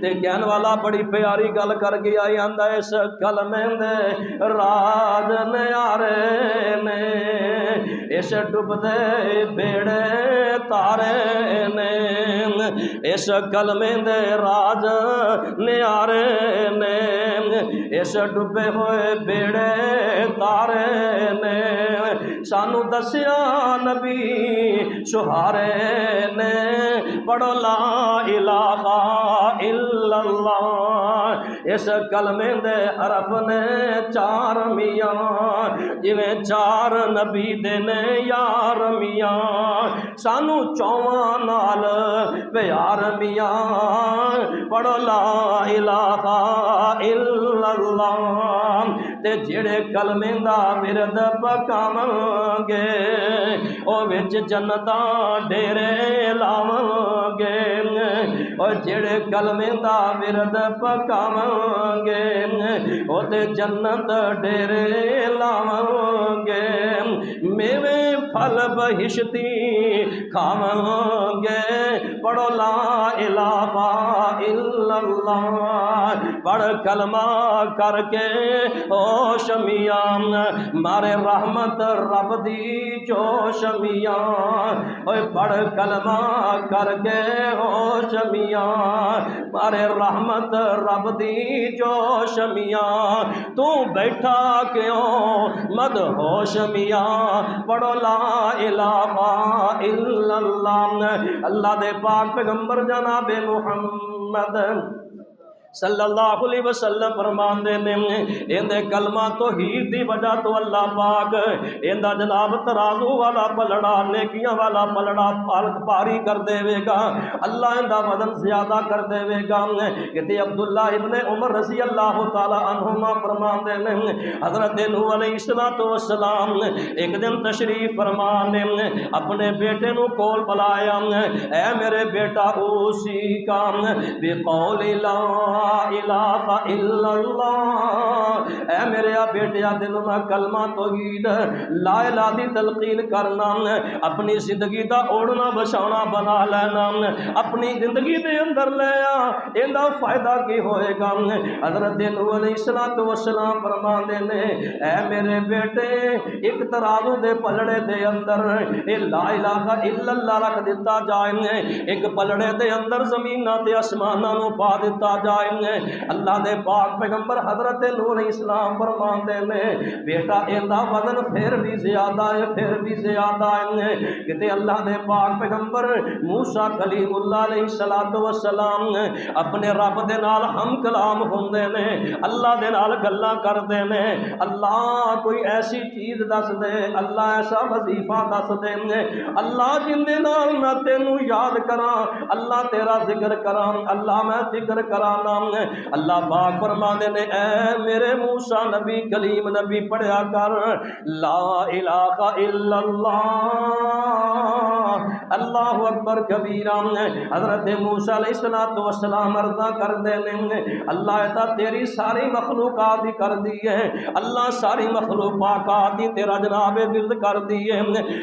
تے کہن والا بڑی پیاری گل کر گیا آندا اس کلمے دے راز نیارے نے اس ڈبدے بیڑے تارے نے اس کلمے دے راز نیارے نے اس ڈبے ہوئے بیڑے تارے نے سانو دسیا نبی شہارے نے پڑھو لا الہ الا اللہ اس کلمے دے حرف نے چار میاں جویں چار نبی دے نے یار میاں سانو چواں نال پیار میاں پڑھو لا الہ الا اللہ تے جڑے کلمے دا ورد پکاواں گے او وچ جنتاں ڈیرے لاواں گے او جڑے کلمے دا ورد پکاواں گے او تے جنت ڈیرے لاواں گے میوے پھل بہشتی کھاواں گے پڑھو لا الہ الا اللہ پڑھ کلمہ کر کے ہوش میاں مارے رحمت رب دی جوش میاں اوے پڑھ کلمہ کر کے ہوش میاں مارے رحمت رب دی جوش میاں تو بیٹھا کیوں مد ہوش میاں پڑھو لا الہ الا اللہ اللہ دے پاک پیغمبر جناب محمد صلی اللہ علیہ وسلم فرماندے نے اندے کلمہ توحید دی وجہ تو اللہ پاک اندا جناب ترازو والا پلڑا نیکیاں والا پلڑا پالک پاری کر دے گا اللہ اندا وزن زیادہ کر دے گا کہ عبداللہ ابن عمر رضی اللہ تعالی عنہما فرماندے نے حضرت نوح علیہ السلام ایک دن تشریف فرمانے اپنے بیٹے نو کول بلایا اے میرے بیٹا اوسی کام بقول لا الہ الا اللہ اے میرے بیٹیا دل میں کلمہ توحید لا الہ دی تلقین کرنا اپنی زندگی دا اوڑنا بچانا بنا لینا اپنی زندگی دے اندر لیا اندا فائدہ کی ہوئے گا حضرت نوح علیہ السلام فرماندے نے اے میرے بیٹے ایک ترازو دے پلڑے دے اندر اے لا الہ الا اللہ رکھ دیتا جائے ایک پلڑے دے اندر زمینہ تے آسمانہ نو پا دیتا جائے اللہ دے پاک پیغمبر حضرت نوح علیہ السلام فرماندے نے بیٹا ایندا وزن پھر بھی زیادہ ہے پھر بھی زیادہ ہے کہ اللہ دے پاک پیغمبر موسیٰ کلیم اللہ علیہ السلام اپنے رب دے نال ہم کلام ہوندے نے اللہ دے نال گلاں کردے نے اللہ کوئی ایسی چیز دس دے اللہ ایسا وظیفہ دس دے اللہ جن دے نال میں تینوں یاد کراں اللہ تیرا ذکر کراں اللہ میں ذکر کرانا اللہ پاک فرمانے نے اے میرے موسیٰ نبی کلیم نبی پڑھیا کر لا الہ الا اللہ اللہ اکبر کبیرہ حضرت موسیٰ علیہ السلام عرضہ کر دینے اللہ ایتا تیری ساری مخلوقات ہی کر دیئے اللہ ساری مخلوقات ہی تیرا جناب ورد کر دیئے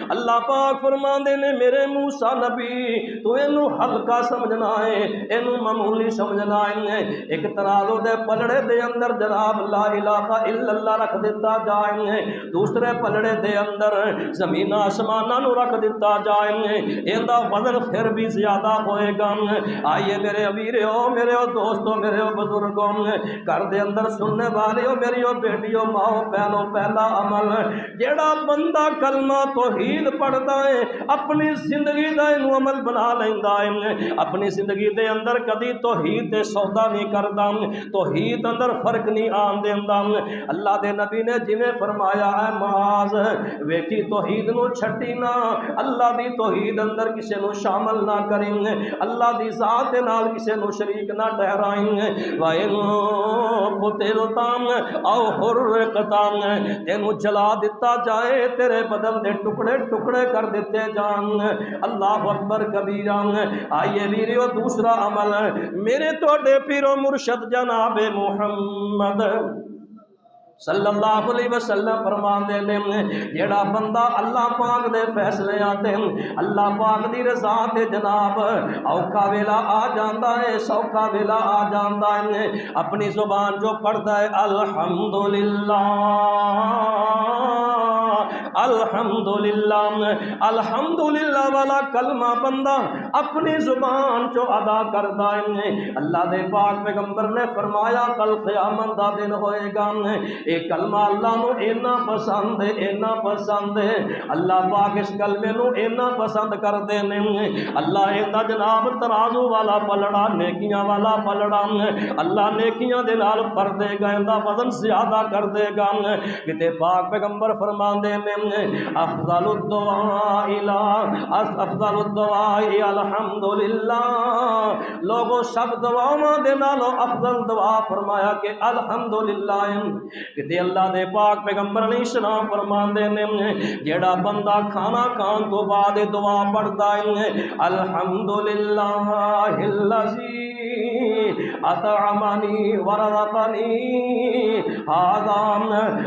اللہ پاک فرمانے نے میرے موسیٰ نبی تو انو ہلکا سمجھنا ہے انو معمولی سمجھنا ہے ایک ترازو دے پلڑے دے اندر جناب لا الہ الا اللہ رکھ دیتا جائیں دوسرے پلڑے دے اندر زمین آسمانہ نو رکھ دیتا جائیں ایندہ وزن پھر بھی زیادہ ہوئے گا آئیے میرے امیروں میرے دوستوں میرے بزرگوں گھر دے اندر سننے والیوں میری بیٹیوں ماں بہنوں پہلا عمل جیڑا بندہ کلمہ توحید پڑھتا ہے اپنی زندگی دا انو عمل بنا لیندہ ہے اپنی زندگی دے اندر کدی توحید دے سودا نہیں کردا توحید اندر فرق نہیں آن دیندا اللہ دے نبی نے جویں فرمایا ہے معاذ ویکھی توحید نو چھٹی نہ اللہ دی توحید اندر کسے نو شامل نہ کریں اللہ دی ذات دے نال کسے نو شریک نہ ٹھہرائیں وَإِن قُتِلْتَ أَوْ حُرِّقْتَ تینوں جلا دیتا جائے تیرے بدن دے ٹکڑے ٹکڑے کر دیتے جان اللہ اکبر کبیرہ آئیے ویریو دوسرا عمل میرے توڑے پیرو مرشد جناب محمد صلی اللہ علیہ وسلم فرماندے نے جیڑا بندہ اللہ پاک دے فیصلے آتے اللہ پاک دی رضا تے جناب اوکھا ویلا آ جاندا ہے سوکھا ویلا آ جاندا ہے اپنی زبان جو پڑھدا ہے الحمدللہ الحمدللہ الحمدللہ والا کلمہ بندہ اپنی زبان جو ادا کردا ہے اللہ دے پاک پیغمبر نے فرمایا کل قیامت دا دن ہوئے گا اے کلمہ اللہ نو اینا پسند ہے اللہ پاک اس کلمے نو اینا پسند کر دے نے اللہ ایندا جناب ترازو والا پلڑا نیکیاں والا پلڑا اللہ نیکیاں دے نال بھر دے گا ایندا وزن زیادہ کر دے گا کتے پاک پیغمبر فرماندے نے افضل الدعاء الحمدللہ لوگوں سب دعاواں دے نالوں افضل دعا فرمایا کہ الحمدللہ کتے اللہ دے پاک پیغمبر علیہ السلام فرماندے نے جیڑا بندہ کھانا کھان تو بعد دعا پڑھدا ہے الحمدللہ الذی اطعمنی ورزقنی ھذا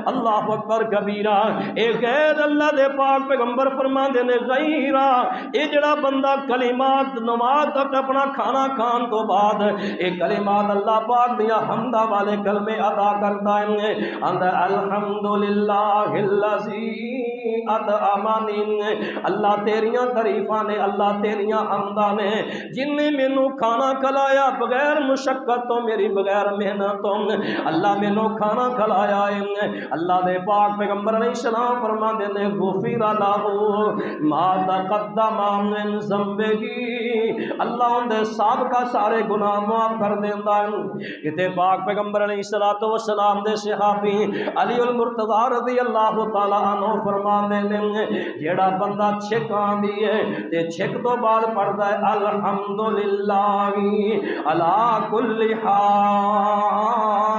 اللہ اکبر کبیرہ اے غیر اللہ دے پاک پیغمبر فرماندے نے غیرہ اے جڑا بندہ کلمات نماز تک اپنا کھانا کھان تو بعد اے کلمات اللہ پاک دیا حمدہ والے کلمے ادا کرتا ہے اندر الحمدللہ الذی اطعمنی اللہ تیریاں تعریفاں نے اللہ تیریاں حمداں نے جن نے مینوں کھانا کھلایا بغیر مشقت تو میری بغیر محنت تو اللہ مینوں کھانا کھلایا ہے اللہ دے پاک پیغمبر علیہ السلام فرماندے نے غفر لہ ما تقدم من ذنبہ اللہ ان دے سابقہ سارے گناہ معاف کر دیندا ہے کتے پاک پیغمبر علیہ السلام دے صحابی علی المرتضی رضی اللہ تعالی عنہ فرماندے نے جیڑا بندہ چھک آندی ہے تے چھک تو بعد پڑھدا ہے الحمدللہ علی کل حال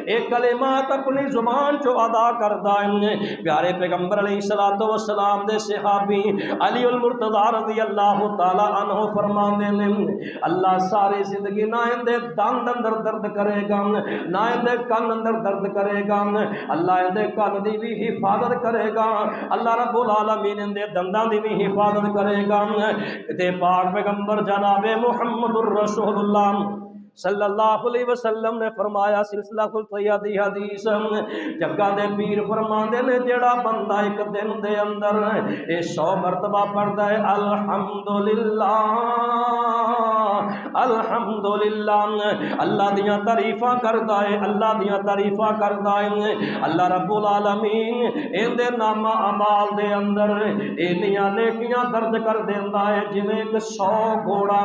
ایک کلمات اپنی زبان جو ادا کردا ہے پیارے پیغمبر علیہ السلام دے صحابی علی المرتضی رضی اللہ تعالی عنہ فرماندے نے اللہ ساری زندگی نہ اندے دند اندر درد کرے گا نہ اندے کن اندر درد کرے گا اللہ اندے کن دی بھی حفاظت کرے گا اللہ رب العالمین اندے دنداں دی بھی حفاظت کرے گا تے پاک پیغمبر جناب محمد الرسول اللہ صلی اللہ علیہ وسلم نے فرمایا سلسلہ الصحیح حدیث جگہ دے پیر فرماندے نے جڑا بندہ ایک دن دے اندر 100 مرتبہ پڑھدا ہے الحمدللہ الحمدللہ اللہ دیاں تعریفاں کردا ہے اللہ دیاں تعریفاں کردا ہے اللہ رب العالمین ایندے نامہ اعمال دے اندر اینیاں نیکیاں درج کر دیندا ہے جویں 100 گھوڑا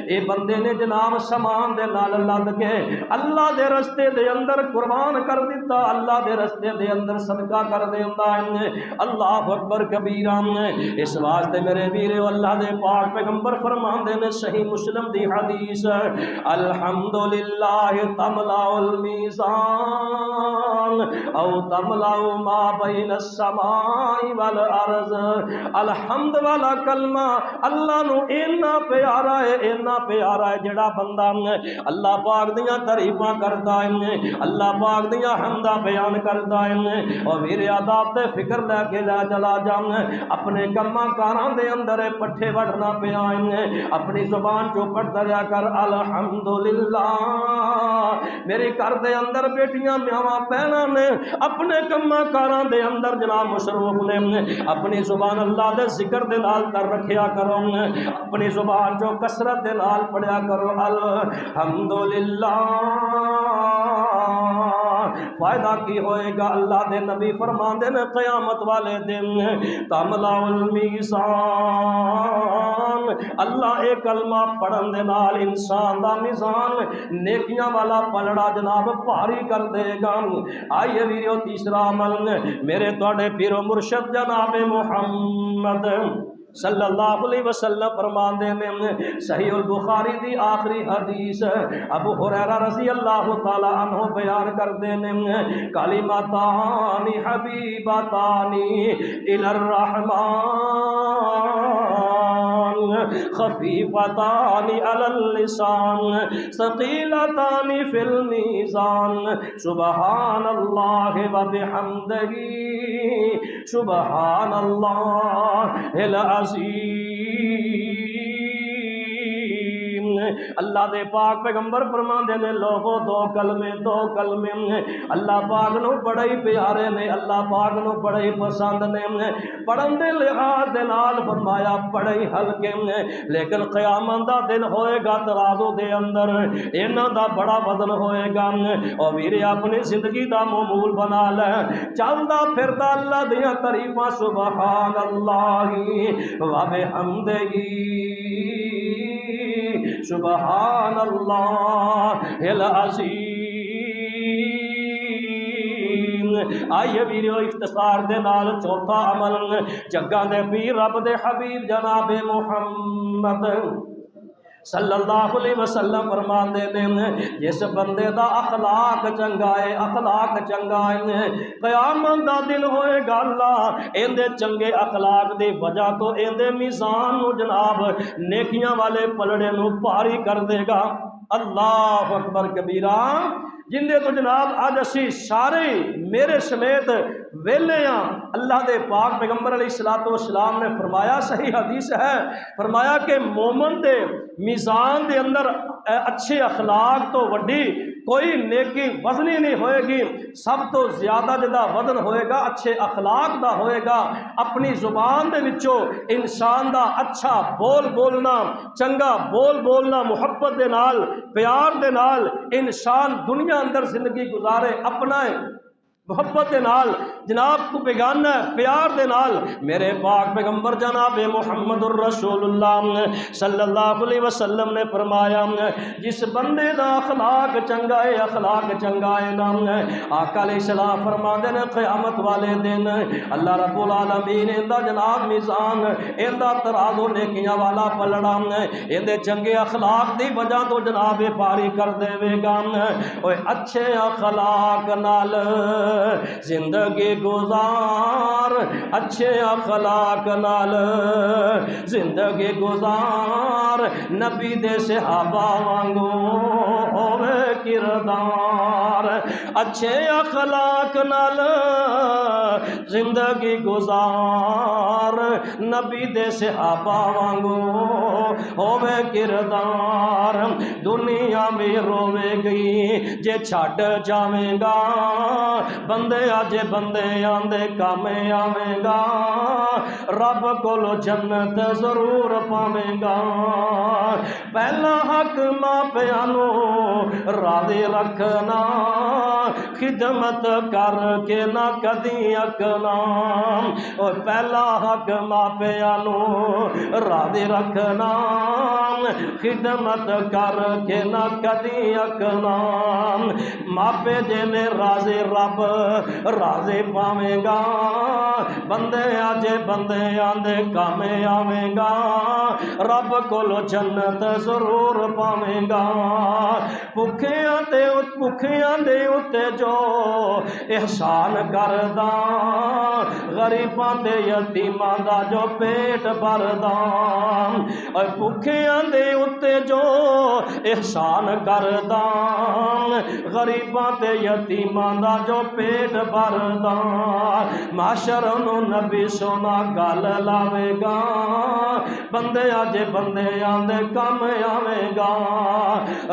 اے بندے نے جناب سامان دے نال لد کے اللہ دے رستے دے اندر قربان کر دیتا اللہ دے رستے دے اندر صدقہ کر دیندا ہے اللہ اکبر کبیرہ اس واسطے میرے ویرو اللہ دے پاک پیغمبر فرماندے نے صحیح مسلم دی حدیث الحمدللہ تملا المیزان او تملا ما بین السماء والارض الحمد والا کلمہ اللہ نو اینا پیارا ہے جڑا بندہ اللہ پاک دیاں تعریفاں کردا ہے اللہ پاک دیاں حمداں بیان کردا ہے اور میرے آداب تے فکر لے کے لے چلا جاؤں اپنے کماں کاراں دے اندر پٹھے وڈنا پیا اپنی زبان چو پڑھدا رہیا کر الحمدللہ میرے گھر دے اندر بیٹیاں میاواں پہنا نے اپنے کماں کاراں دے اندر جناب مصروف نے اپنی زبان اللہ دے ذکر دے نال کر رکھیا کرو اپنی زبان چو کثرت دے نال پڑھیا کرو الحمدللہ فائدہ کی ہوئے گا اللہ دے نبی فرماندے نے قیامت والے دن تملا المیزان اللہ ایک کلمہ پڑھن دے نال انسان دا میزان نیکیاں والا پلڑا جناب بھاری کر دے گا آئیے ویریو تیسرا عمل میرے توڑے پیرو مرشد جناب محمد صلی اللہ علیہ وسلم فرماندے نے صحیح البخاری دی آخری حدیث ابو ہریرہ رضی اللہ تعالی عنہ بیان کردے نے کلمتان حبیبتان الی الرحمن خفیفتان علی اللسان ثقیلتان فی المیزان سبحان اللہ و بحمدہ سبحان اللہ العظیم۔ اللہ دے پاک پیغمبر فرماندے نے لوگوں دو کلمے اللہ پاک نو بڑے ہی پیارے نے، اللہ پاک نو بڑے ہی پسند نے، پڑھن دے لحاظ دے نال فرمایا بڑے ہی ہلکے نے، لیکن قیامت دا دن ہوئے گا ترازو دے اندر انہاں دا بڑا وزن ہوئے گا۔ او ویرے اپنی زندگی دا معمول بنا لے، چلدا پھردا اللہ دیاں تعریفاں سبحان اللہ و بحمدہ سبحان اللہ العظیم۔ آئیے ویریو اختصار دے نال چوتھا عمل جگاں دے پیر رب دے حبیب جناب محمد صلی اللہ علیہ وسلم فرماندے نے جس بندے دا اخلاق چنگا ہے قیامت دا دن ہوئے گا اللہ ایندے چنگے اخلاق دی وجہ تو ایندے میزان نو جناب نیکیاں والے پلڑے نو پاری کر دے گا۔ اللہ اکبر کبیرہ۔ جندے تو جناب آج اسی سارے میرے سمیت ویلے ہاں، اللہ دے پاک پیغمبر علیہ السلام نے فرمایا، صحیح حدیث ہے، فرمایا کہ مومن دے میزان دے اندر اچھے اخلاق تو وڈی کوئی نیکی وزنی نہیں ہوئے گی، سب تو زیادہ جدا وزن ہوئے گا اچھے اخلاق دا ہوئے گا۔ اپنی زبان دے وچوں انسان دا اچھا بول بولنا، چنگا بول بولنا، محبت دے نال پیار دے نال انسان دنیا اندر زندگی گزارے، اپنائے محبت دے نال جناب کو بیگانہ پیار دے نال۔ میرے پاک پیغمبر جناب محمد الرسول اللہ صلی اللہ علیہ وسلم نے فرمایا جس بندے دا اخلاق چنگا ہے نام آقا علیہ السلام فرماندے نے قیامت والے دن اللہ رب العالمین اندہ جناب میزان اندہ ترازو نیکیاں والا پلڑا اندے چنگے اخلاق دی وجہ تو جناب پاری کر دے وے گا۔ اچھے اخلاق نال زندگی گزار، اچھے اخلاق نال زندگی گزار، نبی دے صحابہ وانگو ہوے کردار، اچھے اخلاق نال زندگی گزار، نبی دے صحابہ وانگو ہوے کردار۔ دنیا میں روے گئی جے چھٹ جاویں گا، بندے آجے بندے آندے کام آویں گا، رب کولو جنت ضرور پاویں گا۔ پہلا حق ماں پیانو راضی رکھنا، خدمت کر کے نہ کدی اکنا۔ اور پہلا حق ماں پیانو راضی رکھنا، خدمت کر کے نہ کدی اکنا۔ ماپے جنے راضی رب راضی پاویں گا، بندے آجے بندے آندے کام آویں گا، رب کولو جنت ضرور پاویں گا۔ بھکھیاں دے اتے جو احسان کردا، غریباں تے یتیماں دا جو پیٹ بھردا۔ اور بھکھیاں دے اتے جو احسان کردا، غریباں تے یتیماں دا جو پیٹ بھردا، معاشر نو نبی سونا گل لاوے گا، بندے آجے بندے آندے کام آویں گا،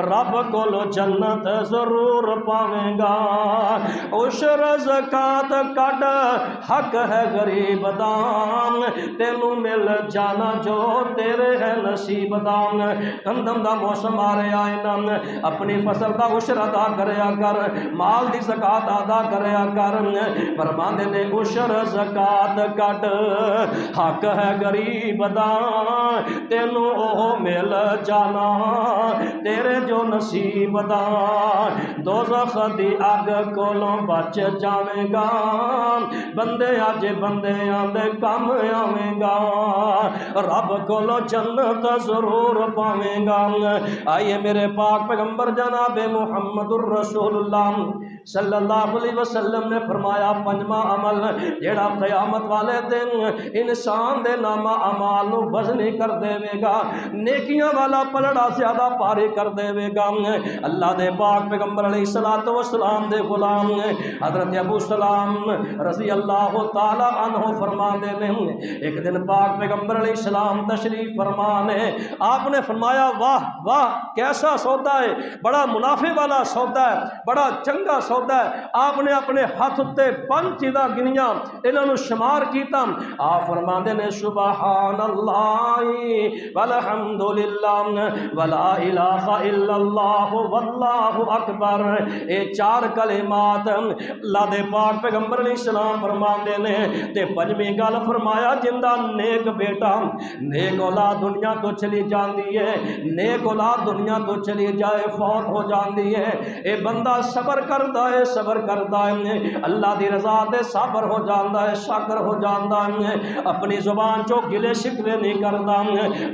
رب کولو جنت ضرور پاویں گا۔ عشر زکات کڈ حق ہے غریب دان، تینوں مل جانا جو تیرے ہے نصیب دان۔ گندم دا موسم آ رہا ہے نا، اپنی فصل دا عشر ادا کریا کر، مال دی زکات ادا کریا کر۔ فرماندے نے عشر زکات کٹ حق ہے غریب دا، تینوں اوہ مل جانا تیرے جو نصیب ڈبدا دوزخ دی اگ کولوں بچ جاویں گا بندے اج بندیاں دے کم آویں گا رب کولوں جنت ضرور پاویں گا آئیے میرے پاک پیغمبر جناب محمد الرسول اللہ صلی اللہ علیہ وسلم نے فرمایا پنجواں عمل جیڑا قیامت والے دن انسان دے نامہ اعمال نو وزنی کر دے گا نیکیاں والا پلڑا زیادہ پاری کر دے گا اللہ دے پاک پیغمبر علیہ السلام دے غلام حضرت ابو سلام رضی اللہ تعالی عنہ فرماندے نے ایک دن پاک پیغمبر علیہ السلام تشریف فرمانے آپ نے فرمایا واہ واہ کیسا سودا ہے بڑا منافع والا سودا ہے بڑا چنگا سودا ہے آپ نے اپنے ہاتھ تے 5 چیزاں گنیاں انہاں نو شمار کیتا آپ فرماندے نے سبحان اللہ والحمد للہ ولا الہ الا اللہ واللہ اکبر اے 4 کلمات اللہ دے پاک پیغمبر علیہ السلام فرماندے نے تے 5ویں گل فرمایا جندا نیک بیٹا نیک اولاد دنیا تو چلی جاندی ہے نیک اولاد دنیا تو چلی جائے فوت ہو جاندی ہے اے بندہ صبر کردا ہے اللہ دی رضا دے صبر ہو جاندا ہے شاکر ہو جاندا ہے اپنی زبان چوں گلے شکوے نہیں کردا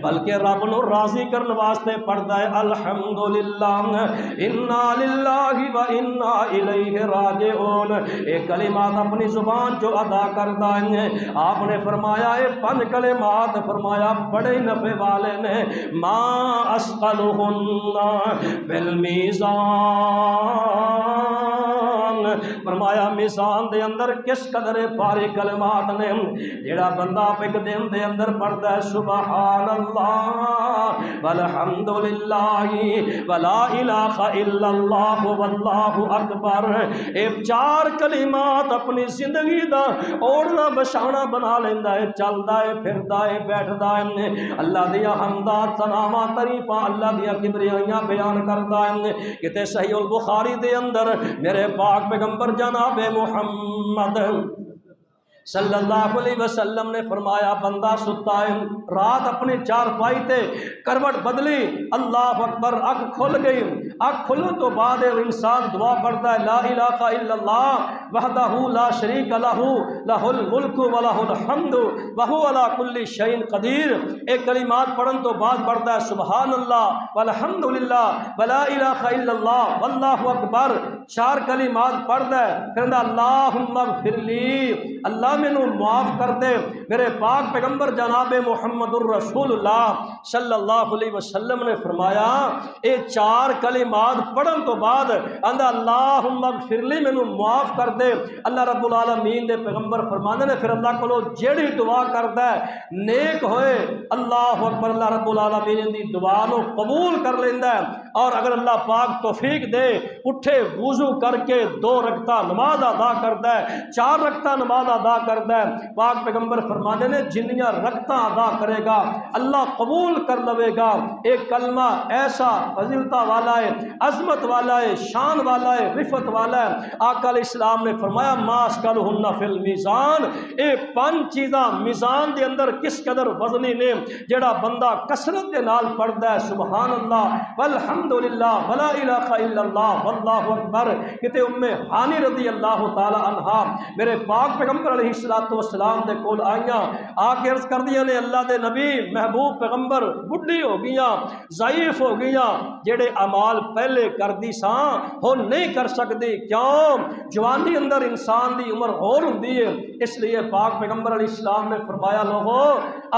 بلکہ رب نو راضی کرن واسطے پڑھدا ہے الحمدللہ انا للہ و انا الیہ راجعون اے کلمات اپنی زبان چوں ادا کردا ہے آپ نے فرمایا اے 5 کلمات فرمایا بڑے نفع والے نے ما اسقلہن بالمیزان فرمایا میزان دے اندر کس قدر پارے کلمات نے جیڑا بندہ ایک دن دے اندر پڑھتا ہے سبحان اللہ والحمد للہ ولا الہ الا اللہ واللہ اکبر اے 4 کلمات اپنی زندگی دا اوڑنا بچھانا بنا لیندا ہے چلدا ہے پھردا ہے بیٹھدا ہے اللہ دیا حمدات ثناواں تعریفاں اللہ دیا کبریائیاں بیان کردا ہے کتے صحیح البخاری دے اندر میرے پاک پیغمبر جناب محمد صلی اللہ علیہ وسلم نے فرمایا بندہ ستا ہے رات اپنے 4 پائی تے کروٹ بدلی اللہ اکبر اکھ کھل گئی اکھ کھلو تو بعد انسان دعا پڑھتا ہے لا الہ الا اللہ وحدہ لا شریک لہ لہ الملک و لہ الحمد وہو علی کل شیء قدیر ایک کلمات پڑھن تو بعد پڑھتا ہے سبحان اللہ والحمد للہ ولا الہ الا اللہ واللہ اکبر 4 کلمات پڑھتا ہے پھر اللہم اغفر لی اللہ میں نو معاف کر دے میرے پاک پیغمبر جناب محمد الرسول اللہ صلی اللہ علیہ وسلم نے فرمایا اے 4 کلمات پڑھن تو بعد اندہ اللہم اغفر لی میں نو معاف کر دے اللہ رب العالمین دے پیغمبر فرمانے نے پھر اللہ کو جیڑی دعا کردا ہے نیک ہوئے اللہ اکبر اللہ رب العالمین دی دعا نو قبول کر لیندا ہے اور اگر اللہ پاک توفیق دے اٹھے وضو کر کے 2 رکعتاں نماز ادا کردا ہے 4 رکعتاں نماز ادا کردا ہے پاک پیغمبر فرمانے نے جنیاں رکعتاں ادا کرے گا اللہ قبول کر لوے گا ایک کلمہ ایسا فضیلتہ والا ہے عظمت والا ہے شان والا ہے رفعت والا ہے آقا علیہ السلام نے فرمایا ما اسقلہن فی المیزان اے 5 چیزاں میزان دے اندر کس قدر وزنی نے جڑا بندہ کثرت دے نال پڑھدا ہے سبحان اللہ والحمد للہ ولا الہ الا اللہ واللہ اکبر کتے ہانی رضی اللہ تعالی عنہا میرے پاک پیغمبر علیہ السلام دے کول آئیاں آ کے عرض کر دیا نے اللہ دے نبی محبوب پیغمبر بڈھی ہو گیاں ضعیف ہو گیاں جڑے اعمال پہلے کر دی ساں ہو نہیں کر سکتی کیوں جوانی اندر انسان دی عمر اور ہوندی ہے اس لیے پاک پیغمبر علیہ السلام نے فرمایا لوگو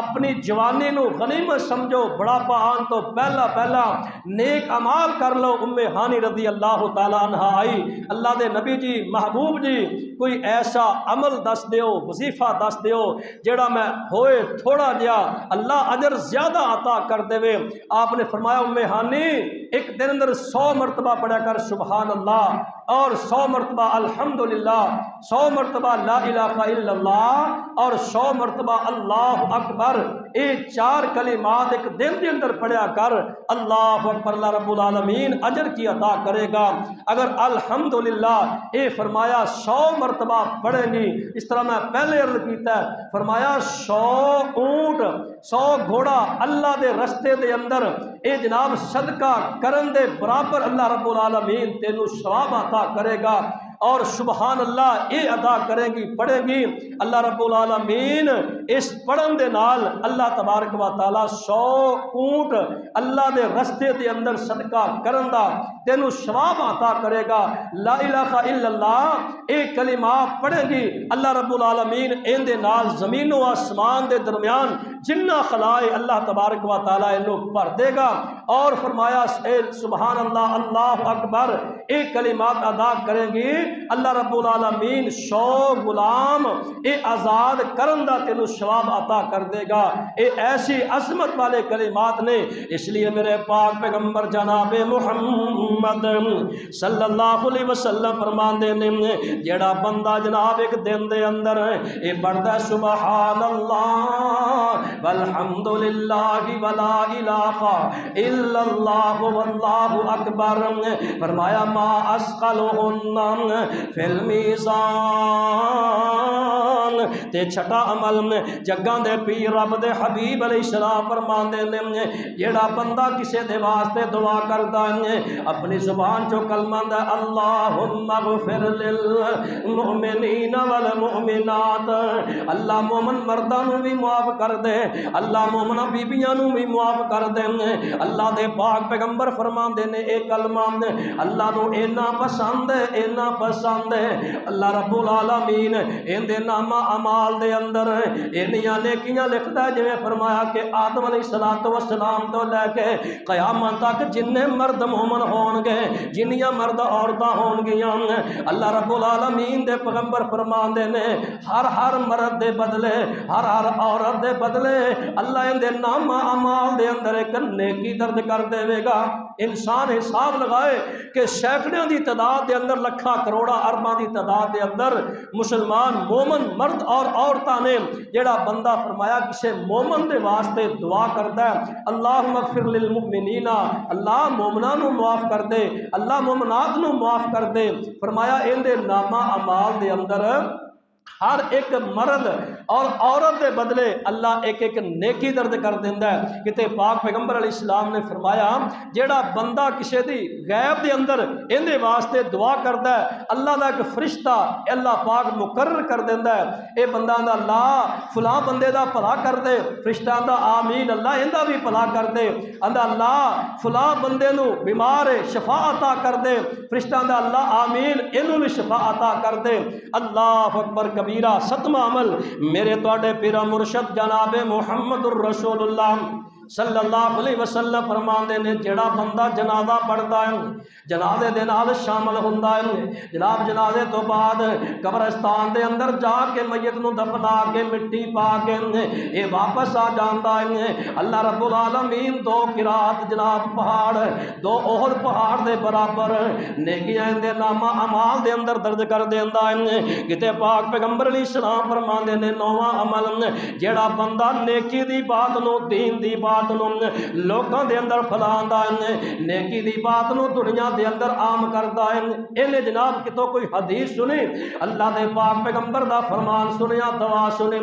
اپنی جوانی نو غنیمت سمجھو بڑھاپا آن تو پہلا نیک اعمال کر لو ہانی رضی اللہ تعالی عنہ آئی اللہ دے نبی جی محبوب جی کوئی ایسا عمل دس دیو وظیفہ دس دیو جڑا میں ہوئے تھوڑا جیا اللہ اجر زیادہ عطا کر دے آپ نے فرمایا ہانی ایک دن اندر 100 مرتبہ پڑھا کر سبحان اللہ اور 100 مرتبہ الحمدللہ 100 مرتبہ لا الہ الا اللہ اور 100 مرتبہ اللہ اکبر اے چار کلمات ایک دن کے اندر پڑھیا کر، اللہ اکبر، اللہ رب العالمین اجر کی عطا کرے گا۔ اگر الحمدللہ اے فرمایا 100 مرتبہ پڑھے گی، اس طرح میں پہلے عرض کیتا ہے، فرمایا 100 اونٹ 100 گھوڑا اللہ دے رستے دے اندر اے جناب صدقہ کرن دے برابر اللہ رب العالمین تینوں ثواب عطا کرے گا۔ اور سبحان اللہ اے ادا کرے گی، پڑھے گی، اللہ رب العالمین اس پڑھن دے نال اللہ تبارک و تعالی 100 اونٹ اللہ دے رستے دے اندر صدقہ کرن دا تینوں ثواب عطا کرے گا۔ لا الہ الا اللہ اے کلمات پڑھے گی، اللہ رب العالمین ان دے نال زمین و آسمان دے درمیان جنہ خلائے اللہ تبارک و تعالی انہوں بھر دے گا۔ اور فرمایا اے سبحان اللہ، اللہ اکبر اے کلمات ادا کریں گی، اللہ رب العالمین 100 غلام اے آزاد کرن دا تینوں ثواب عطا کر دے گا۔ اے ایسی عظمت والے کلمات نے، اس لیے میرے پاک پیغمبر جناب محمد صلی اللہ علیہ وسلم فرماندے نے جیڑا بندہ جناب ایک دن دے اندر اے پڑھدا سبحان اللہ والحمدللہ ولا الہ الا اللہ واللہ اکبر، فرمایا ما اسقلہن فی المیزان، تے چھٹا عمل جگاں دے پیر رب دے حبیب علیہ السلام فرماندے نے جیڑا بندہ کسے دے واسطے دعا کردا ہے اپنی زبان چوں کلمہ دا اللہم اغفر للمؤمنین والمؤمنات، اللہ مومن مرداں نوں بھی معاف کر دے، اللہ مومنہ بیبیاں نوں بھی معاف کر دے۔ اللہ دے پاک پیغمبر فرماندے نے اے کلمہ اللہ نوں اینا پسند ہے، اینا پسند ہے، اللہ رب العالمین ان دے نامہ اعمال دے اندر انیاں نیکیاں لکھدا ہے، جویں فرمایا کہ آدم علیہ السلام تو لے کے قیامت تک جننے مرد مومن ہون گے، جنیاں مرد عورتاں ہون گیاں، اللہ رب العالمین دے پیغمبر فرماندے نے ہر مرد دے بدلے، ہر عورت دے بدلے اللہ ان دے نامہ اعمال دے اندر ایک نیکی درج کر دے گا۔ انسان حساب لگائے کہ سینکڑوں دی تعداد دے اندر، لکھاں کروڑا ارباں دی تعداد دے اندر مسلمان مومن مرد اور عورتاں نے جڑا بندہ فرمایا کسے مومن دے واسطے دعا کردا ہے اللہم اغفر للمؤمنین، اللہ مومناں نوں معاف کر دے، اللہ مومنات نوں معاف کر دے، فرمایا ان دے نامہ اعمال دے اندر ہر ایک مرد اور عورت دے بدلے اللہ ایک ایک نیکی درد کر دیندہ ہے۔ کتے پاک پیغمبر علیہ السلام نے فرمایا جیڑا بندہ کسے دی غیب دے اندر ان دے واسطے دعا کردا ہے اللہ دا ایک فرشتہ اللہ پاک مقرر کر دیندہ ہے، اے بندہ دا اللہ فلاں بندے دا بھلا کر دے، فرشتہ دا آمین اللہ ان دا بھی بھلا کر دے، اندہ اللہ فلاں بندے نو بیمار شفا عطا کر دے، فرشتہ دا اللہ آمین انہوں بھی شفا عطا کر دے۔ اللہ اکبر کبیرہ۔ ستمہ عمل میرے توڑے پیرا مرشد جناب محمد الرسول اللہ صلی اللہ علیہ وسلم فرماندے نے جڑا بندہ جنازہ پڑھتا ہے جنازے دے نال شامل ہوندا ہے، جناب جنازے تو بعد قبرستان دے اندر جا کے میت نو دفنا کے مٹی پا کے اے واپس آ جاندا ہے، اللہ رب العالمین 2 قرات جناب پہاڑ 2 احد پہاڑ دے برابر نیکیاں دے نامہ اعمال دے اندر درج کر دیندا ہے۔ کتے پاک پیغمبر علیہ السلام فرماندے نے 9واں عمل جڑا بندہ نیکی دی بات نو دین دی بات لوگوں دے اندر پھیلاندا ہے، نیکی دی بات نو دنیا دے اندر عام کردا ہے، انہیں جناب کتوں کوئی حدیث سنی اللہ دے پاک پیغمبر دا فرمان سنیا دعا سنی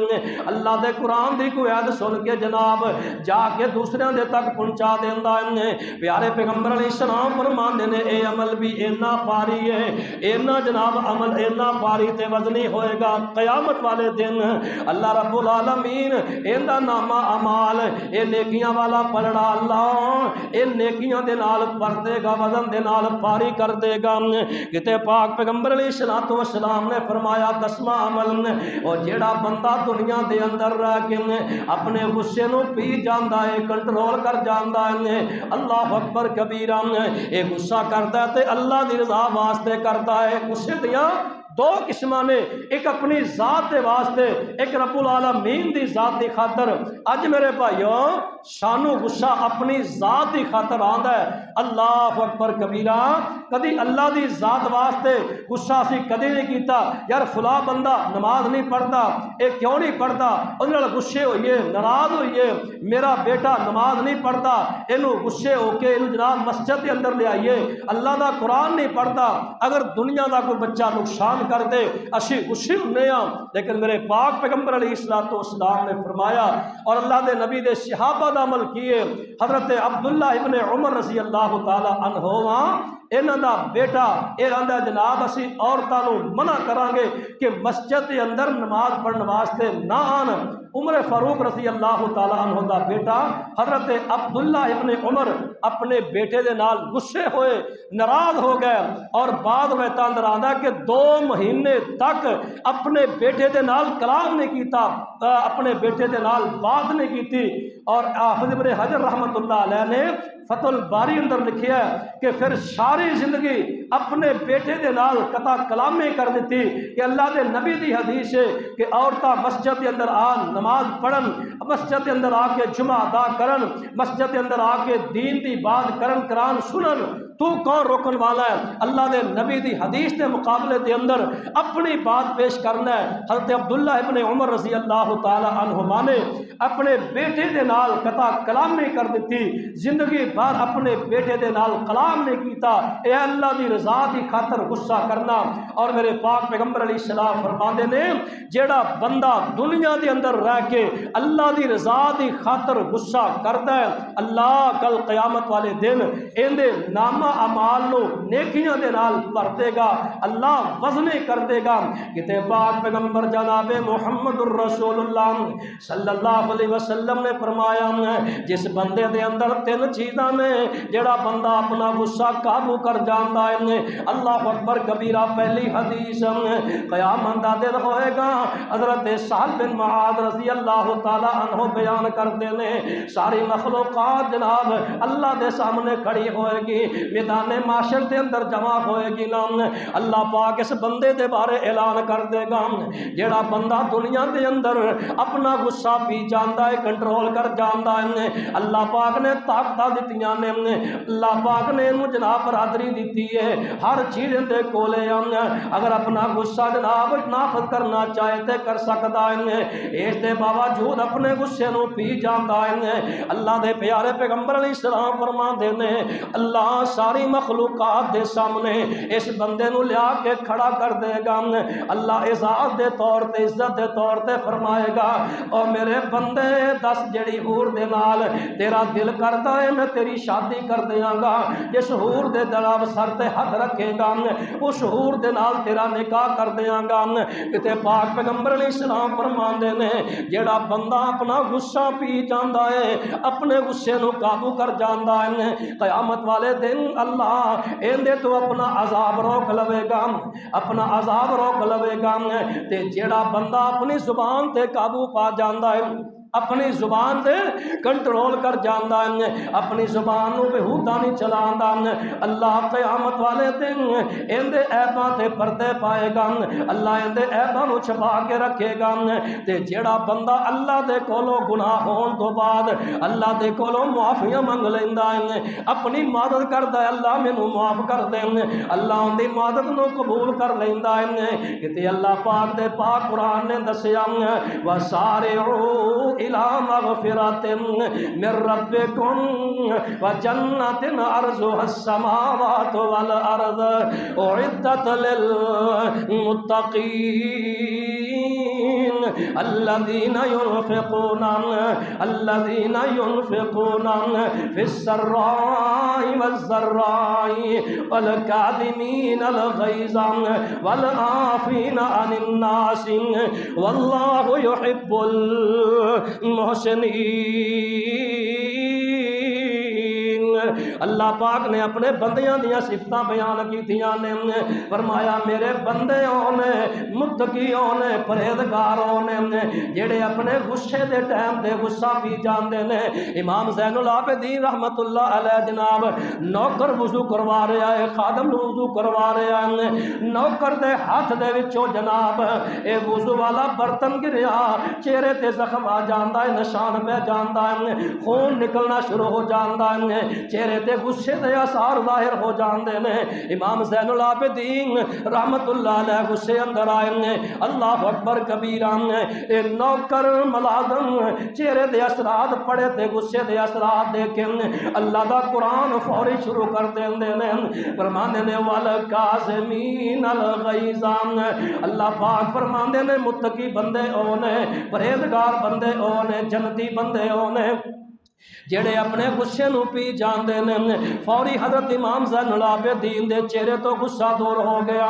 اللہ دے قرآن دی کوئی عید سن کے جناب جا کے دوسرے دے تک پہنچا دیندا ہے۔ پیارے پیغمبر علیہ السلام فرماندے نے اے عمل بھی اینا پاری ہے، اینا جناب عمل اینا پاری تے وزنی ہوئے گا قیامت والے دن اللہ رب العالمین ان دا نامہ اعمال اے نیکیاں والا پلڑا اللہ ان نیکیاں دے نال بھر دے گا، وزن دے نال پاری کر دے گا۔ کتے پاک پیغمبر علیہ السلام نے فرمایا 10واں عمل اور جیڑا بندہ دنیا دے اندر رہ کے اپنے غصے نو پی جاندا ہے، کنٹرول کر جاندا ہے، اللہ اکبر کبیرہ، اے غصہ کردا ہے تے اللہ دی رضا واسطے کردا ہے۔ غصے دیاں 2 قسماں نے، ایک اپنی ذات دے واسطے، ایک رب العالمین دی ذات دی خاطر۔ اج میرے بھائیوں شانو غصہ اپنی ذات کی خاطر آندا ہے۔ اللہ اکبر کبیرہ، کدی اللہ دی ذات واسطے غصہ اسی کدی نہیں کیتا یار فلاں بندہ نماز نہیں پڑھتا، اے کیوں نہیں پڑھتا، اودے نال غصے ہوئیے، ناراض ہوئیے، میرا بیٹا نماز نہیں پڑھتا، اینو غصے ہو کے اینو جناب مسجد کے اندر لے آئیے، اللہ دا قرآن نہیں پڑھتا۔ اگر دنیا دا کوئی بچہ نقصان کر دے اسی غصے ہونے ہاں، لیکن میرے پاک پیغمبر علیہ الصلوۃ والسلام نے فرمایا اور اللہ دے نبی دے صحابہ دا عمل کیے۔ حضرت عبداللہ ابن عمر رضی اللہ تعالی عنہما انہاں دا بیٹا یہ آندا جناب اسی عورتاں نوں منع کران گے کہ مسجد کے اندر نماز پڑھن واسطے نہ آن۔ عمر فاروق رضی اللہ تعالی عنہ دا بیٹا حضرت عبداللہ ابن عمر اپنے بیٹے دے نال غصے ہوئے، ناراض ہو گئے، اور بعد میں اندر آندا کہ 2 مہینے تک اپنے بیٹے دے نال کلام نہیں کیتا، اپنے بیٹے دے نال بات نہیں کیتی۔ اور حافظ ابن حجر رحمۃ اللہ علیہ نے فتح الباری اندر لکھیا ہے کہ پھر ساری زندگی اپنے بیٹے دے نال قطع کلامی کر دیتی کہ اللہ دے نبی دی حدیث ہے کہ عورتاں مسجد کے اندر آن نماز پڑھن، مسجد کے اندر آ کے جمعہ ادا کرن، مسجد کے اندر آ کے دین دی بات کرن، قرآن سنن، تو کون روکن والا ہے؟ اللہ دے نبی دی حدیث دے مقابلے دے اندر اپنی بات پیش کرنا ہے۔ حضرت عبداللہ ابن عمر رضی اللہ تعالی عنہما نے اپنے بیٹے دے نال قطع کلامی کر دیتی، زندگی بھر اپنے بیٹے دے نال کلام نہیں کیتا۔ اے اللہ دی رضا دی خاطر غصہ کرنا، اور میرے پاک پیغمبر علیہ السلام فرماندے نے جیڑا بندہ دنیا دے اندر رہ کے اللہ دی رضا دی خاطر غصہ کردا ہے، اللہ کل قیامت والے دن ایندے نامہ اعمال نو نیکیاں دے نال بھر دے گا، اللہ وزنے کر دے گا۔ کتے پاک پیغمبر جناب محمد الرسول اللہ صلی اللہ علیہ وسلم نے فرمایا جس بندے دے اندر 3 چیزاں نے، جڑا بندہ اپنا غصہ قابو کر جاندا ہے، اللہ اکبر کبیرہ۔ پہلی حدیث قیامت دا دن ہوئے گا، حضرت سعد بن معاذ رضی اللہ تعالی عنہ بیان کرتے ہیں، ساری مخلوقات جناب اللہ دے سامنے کھڑی ہوئے گی، میدان معاشر دے اندر جمع ہوئے گی نا، اللہ پاک اس بندے دے بارے اعلان کر دے گا جیڑا بندہ دنیا دے اندر اپنا غصہ پی جاندا ہے، کنٹرول کر جاندا ہے، اللہ پاک نے طاقتاں دتیاں نے، اللہ پاک نے انہوں جناب برادری دیتی ہے، ہر چیز دے کولے اگر اپنا غصہ جناب نافذ کرنا چاہے تے کر سکتا ہے، اس دے باوجود اپنے غصے نو پی جاندا ہے۔ اللہ دے پیارے پیغمبر علیہ السلام فرماندے نے اللہ ساری مخلوقات دے سامنے اس بندے نو لیا کے کھڑا کر دے گا، اللہ اعزاز دے طور تے عزت دے طور تے فرمائے گا اور میرے بندے دس جڑی حور دے نال تیرا دل کردا ہے میں تیری شادی کر دیاں گا، جس حور دے دلاب سر تے ہاتھ رکھے گا اس حور دے نال تیرا نکاح کر دیاں گا۔ کتے پاک پیغمبر علیہ السلام فرماندے نے جڑا بندہ اپنا غصہ پی جاندا ہے، اپنے غصے نو قابو کر جاندا ہے، قیامت والے دن اللہ ایندے تو اپنا عذاب روک لوے گا، اپنا عذاب روک لوے گا۔ تے جیڑا بندہ اپنی زبان تے قابو پا جاندا ہے، اپنی زبان دے کنٹرول کر جاندا ہے، اپنی زبان نو بےہودہ نہیں چلاندا، اللہ قیامت والے دن ایندے عیباں تے پردے پائے گا، اللہ ایندے عیباں نو چھپا کے رکھے گا۔ تے جیڑا بندہ اللہ دے کولوں گناہ ہون تو بعد اللہ دے کولوں معافیاں منگ لیندا ہے، اپنی مدد کردا ہے، اللہ مینوں معاف کر دے، اللہ ان دی مدد نو قبول کر لیندا ہے۔ کہ اللہ پاک دے پاک قرآن نے دسیا وَسَارِعُوا إِلَى مَغْفِرَةٍ مِّن رَّبِّكُمْ وَجَنَّةٍ عَرْضُهَا السَّمَاوَاتُ وَالْأَرْضُ أُعِدَّتْ لِلْمُتَّقِينَ الَّذِينَ يُنْفِقُونَ فِي السَّرَّاءِ وَالضَّرَّاءِ وَالْكَاظِمِينَ الْغَيْظَ وَالْعَافِينَ عَنِ النَّاسِ وَاللَّهُ يُحِبُّ المحسنین۔ اللہ پاک نے اپنے بندیاں دیاں صفتاں بیان کیتیاں نے، فرمایا میرے بندیوں نے، متقیوں نے، پرہیزگاروں نے، جڑے اپنے غصے دے ٹائم تے غصہ پی جاندے نے۔ امام زین العابدین رحمت اللہ علیہ جناب نوکر وضو کروا رہا ہے، خادم نو وضو کروا رہا ہے، نوکر دے ہاتھ دے وچوں جناب اے وضو والا برتن گریا، چہرے تے زخم آ جاندا ہے، نشان پہ جاندا ہے، خون نکلنا شروع ہو جاندا ہے، چہرے تے غصے دے آثار ظاہر ہو جاندے نے۔ امام زین العابدین رحمت اللہ علیہ غصے اندر آئے، اللہ اکبر کبیرہ، اے نوکر ملازم چہرے دے اثرات پڑے تے غصے دے اثرات دیکھیں اللہ دا قرآن فوری شروع کر دیندے نے، فرماندے نے والکاظمین الغیظ، اللہ پاک فرماندے نے متقی بندے او نے، پرہیزگار بندے او نے، جنتی بندے او نے جڑے اپنے غصے نو پی جاندے نے۔ فوری حضرت امام زین العابدین دے چہرے تو غصہ دور ہو گیا،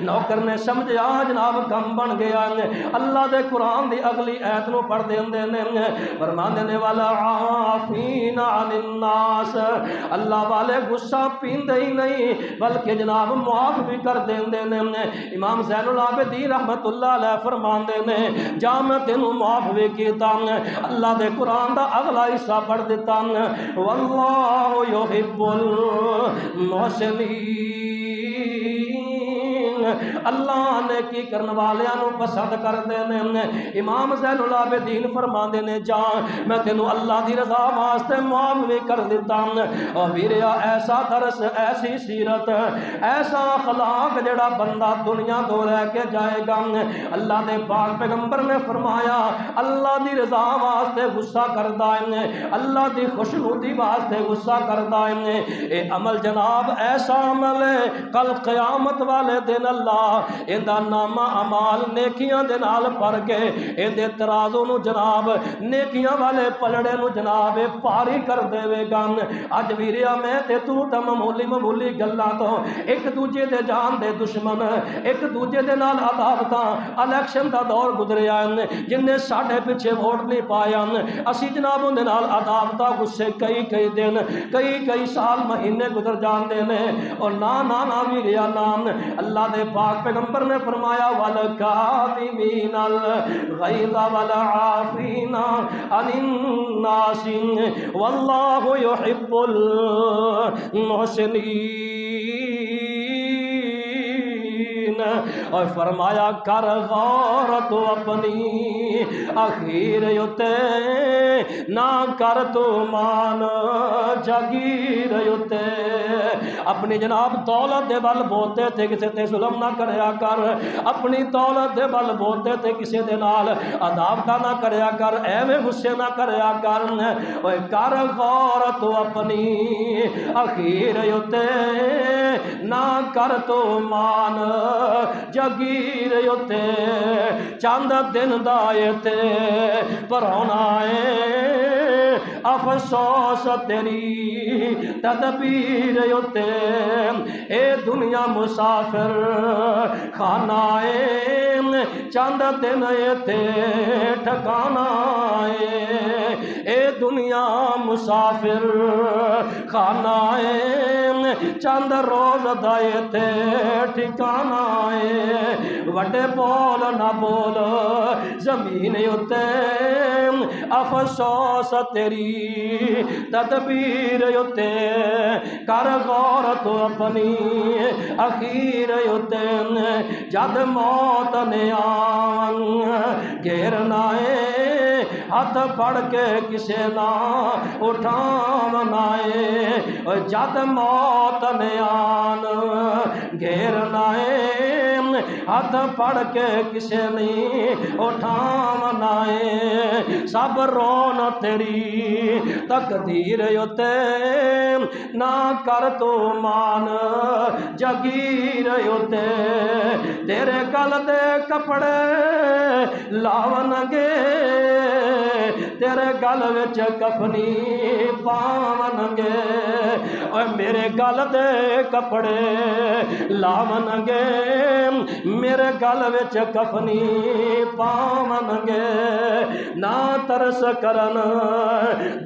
نوکر نے سمجھا جناب کم بن گیا، اللہ دے قرآن دی اگلی ایت نو پڑھ دیندے نے، فرماندے نے والعافین عن الناس، اللہ والے غصہ پیندے ہی نہیں بلکہ جناب معاف بھی کر دیندے نے۔ امام زین العابدین رحمت اللہ علیہ فرماندے نے جا میں تینوں معاف بھی کیتا، اللہ دے قرآن دا اگلا حصہ پڑھ دیتا، واللہ یحب المحسنین، اللہ نے کی کرنے والیاں نو پسند کر دینے۔ امام زین العابدین فرماندے نے جا میں تینوں اللہ دی رضا واسطے معاف بھی کر دیتا، اور ویریا ایسا درس، ایسی سیرت، ایسا اخلاق جڑا بندہ دنیا تو رہ کے جائے گا۔ اللہ دے پاک پیغمبر نے فرمایا اللہ دی رضا واسطے غصہ کردا ہے، اللہ دی خوشنودی واسطے غصہ کردا ہے، اے عمل جناب ایسا عمل ہے کل قیامت والے دن اللہ اندہ نامہ عمال نیکیاں دے نال پڑھ کے اندے ترازو نو جناب نیکیاں والے پلڑے نو جناب پاری کر دے وے گا۔ اج ویریا میں تے تو تا معمولی گلاں تو ایک دوجے دے جان دے دشمن، ایک دوجے دے نال عداوتاں، الیکشن دا دور گزریا جن نے ساڈے پیچھے ووٹ نہیں پایا، اسی جناب دے نال عداوتاں غصے کئی دن کئی سال مہینے گزر جاندے نے، اور نا ویریا نام اللہ دے پاک پیغمبر نے فرمایا والکاظمین الغیظ والعافین عن الناس واللہ یحب المحسنین، اور فرمایا کر غور تو اپنی اخیر یوتے نہ کر تو مان جگیر یوتے، اپنی جناب دولت دے بل بوتے تے کسے تے ظلم نہ کریا کر، اپنی دولت دے بل بوتے تے کسے دے نال عداوت نہ کریا کر، ایویں غصے نہ کریا کر، اوے کر غور تو اپنی اخیر یوتے نہ کر تو مان جگیر یوتے، چند دن دائے تے پرونا ہے افسوس تیری تدبیر یوتے، اے دنیا مسافر خانہ ہے چند دن تے ٹھکانا ہے، اے دنیا مسافر خانہ ہے چند روز دائے تے ٹھکانا ہے، وڈے بول نہ بول زمین یوتے افسوس تیری تدبیر یوتے، کر غور تو اپنی اخیر یوتے، جد موت نے آن گھیرنا ہے ہاتھ پڑ کے کسے نہ اٹھاونا ہے، جد موت نے آن گھیرنا ہے ہاتھ پڑ کے کسے نہیں اٹھاونا ہے، سب رون تیری تقدیر یوتے نہ کر تو مان جگیر یوتے، تیرے گل دے کپڑے لاون گے تیرے گل وچ کفنی پاونگے، اوے میرے گل دے کپڑے لاونگے، میرے گل وچ کفنی پاونگے، نہ ترس کرن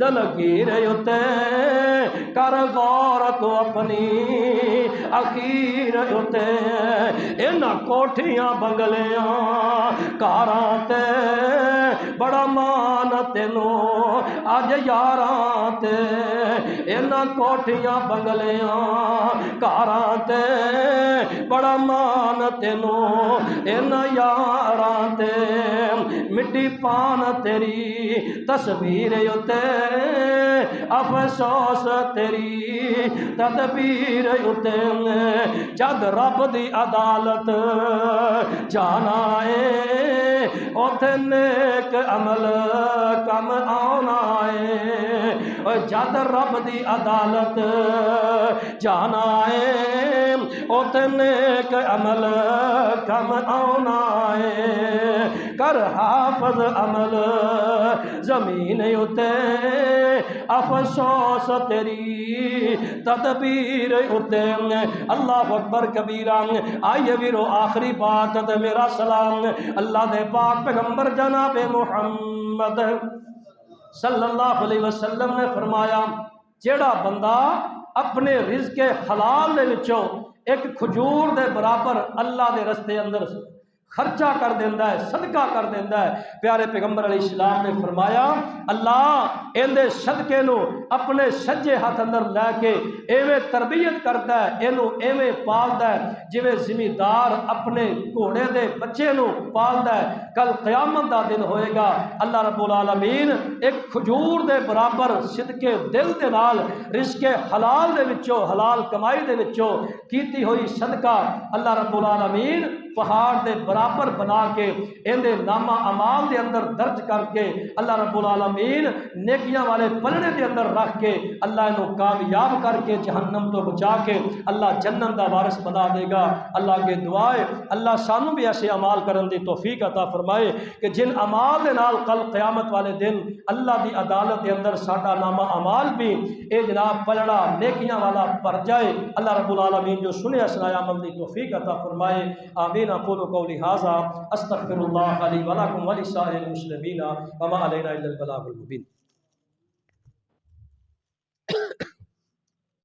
دلگیر اتے کر غور تو اپنی اخیر اتے، انہاں کوٹھیاں بنگلیاں کاراں تے بڑا مان تینوں اج یاراں تے، انہاں کوٹھیاں بنگلیاں کاراں تے بڑا مان تینوں انہاں یاراں تے، مٹی پان تیری تصویر اتے افسوس تیری تدبیر اتے، جد رب دی عدالت جانا ہے اوتھے نیک عمل کم آنا ہے، جد رب دی عدالت جانا ہے اوتھے نیک عمل کم آنا ہے، کر حافظ عمل زمین اتے افسوس تیری تدبیر اتے، اللہ اکبر کبیرہ۔ آئیے ویرو آخری بات تے میرا سلام اللہ دے پاک پیغمبر جناب محمد صلی اللہ علیہ وسلم نے فرمایا، جیڑا بندہ اپنے رزق حلال دے وچوں ایک کھجور دے برابر اللہ دے رستے اندر خرچہ کر دیندہ ہے، صدقہ کر دیندہ ہے، پیارے پیغمبر علیہ السلام نے فرمایا اللہ اندے صدقے نو اپنے سجے ہاتھ اندر لے کے ایویں تربیت کرتا ہے، اینو ایویں پالدا ہے جویں زمیندار اپنے گھوڑے دے بچے نو پالدا ہے۔ کل قیامت دا دن ہوئے گا، اللہ رب العالمین ایک کھجور دے برابر صدقے دل دے نال رزق حلال دے وچوں، حلال کمائی دے وچوں کیتی ہوئی صدقہ اللہ رب العالمین پہاڑ دے برابر بنا کے اندے نامہ اعمال دے اندر درج کر کے اللہ رب العالمین نیکیاں والے پلڑے دے اندر رکھ کے اللہ انہوں کامیاب کر کے جہنم تو بچا کے اللہ جنت دا وارث بنا دے گا۔ اللہ کے دعائے اللہ سانو بھی ایسے عمال کرن دی توفیق عطا فرمائے کہ جن عمال دے نال کل قیامت والے دن اللہ دی عدالت دے اندر ساڈا نامہ اعمال بھی اے جناب پلڑا نیکیاں والا بھر جائے۔ اللہ رب العالمین جو سنے سنایا عمل دی توفیق عطا فرمائے، آمین۔ اقول قولی ھذا استغفر اللہ لی ولکم ولسائر المسلمین وما علینا الا البلاغ المبین۔